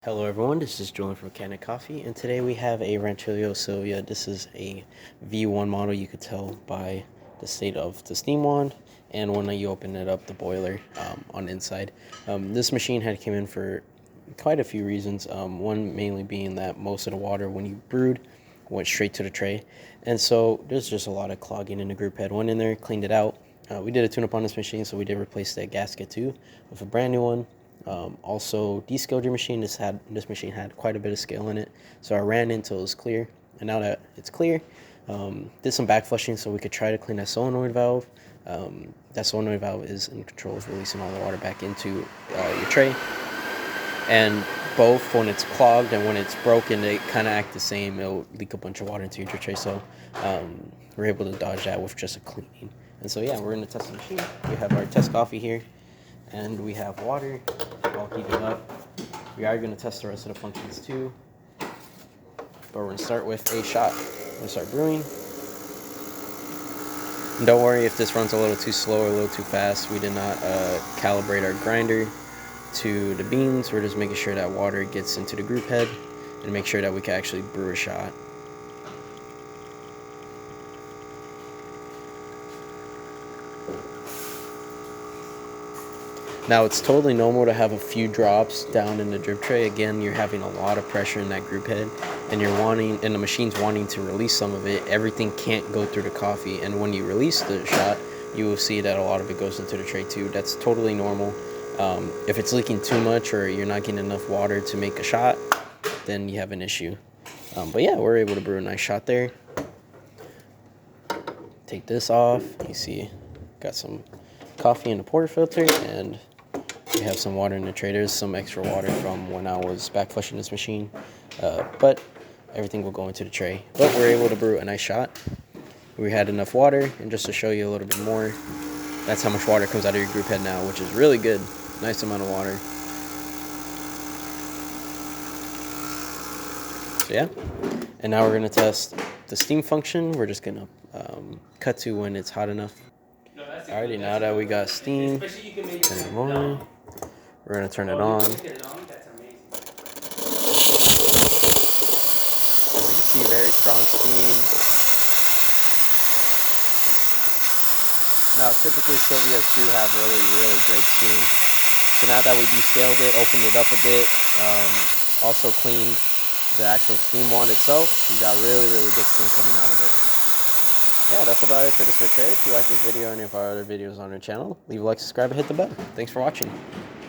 Hello everyone, this is Julian from Kanen Coffee, and today we have a Rancilio Silvia. This is a V1 model. You could tell by the state of the steam wand and when you open it up, the boiler on the inside. This machine had came in for quite a few reasons. One mainly being that most of the water when you brewed went straight to the tray, and so there's just a lot of clogging in the group head. Went in there, cleaned it out. We did a tune-up on this machine, so we did replace that gasket too with a brand new one. Also, descaled your machine. This machine had quite a bit of scale in it, so I ran until it was clear. And now that it's clear, did some back flushing so we could try to clean that solenoid valve. That solenoid valve is in control of releasing all the water back into your tray. And both when it's clogged and when it's broken, they kind of act the same. It'll leak a bunch of water into your tray. So we're able to dodge that with just a cleaning. And so yeah, we're going to test the machine. We have our test coffee here, and we have water all heated up. We are going to test the rest of the functions too, but we're going to start with a shot. We're going to start brewing. And don't worry if this runs a little too slow or a little too fast. We did not calibrate our grinder to the beans. We're just making sure that water gets into the group head and make sure that we can actually brew a shot. Now, it's totally normal to have a few drops down in the drip tray. Again, you're having a lot of pressure in that group head, and the machine's wanting to release some of it. Everything can't go through the coffee, and when you release the shot, you will see that a lot of it goes into the tray too. That's totally normal. If it's leaking too much or you're not getting enough water to make a shot, then you have an issue. But yeah, we're able to brew a nice shot there. Take this off. You see, got some coffee in the portafilter, and we have some water in the tray. There's some extra water from when I was back flushing this machine, but everything will go into the tray. But we're able to brew a nice shot. We had enough water, and just to show you a little bit more, that's how much water comes out of your group head now, which is really good. Nice amount of water. So yeah, and now we're going to test the steam function. We're just going to cut to when it's hot enough. Alrighty, now that we got steam, turn it on. We're going to turn it on. As you can see, very strong steam. Now, typically Silvias do have really, really great steam. So now that we descaled it, opened it up a bit, also cleaned the actual steam wand itself, we got really, really good steam coming out of it. Yeah, that's about it for this repair. If you like this video or any of our other videos on our channel, leave a like, subscribe, and hit the bell. Thanks for watching.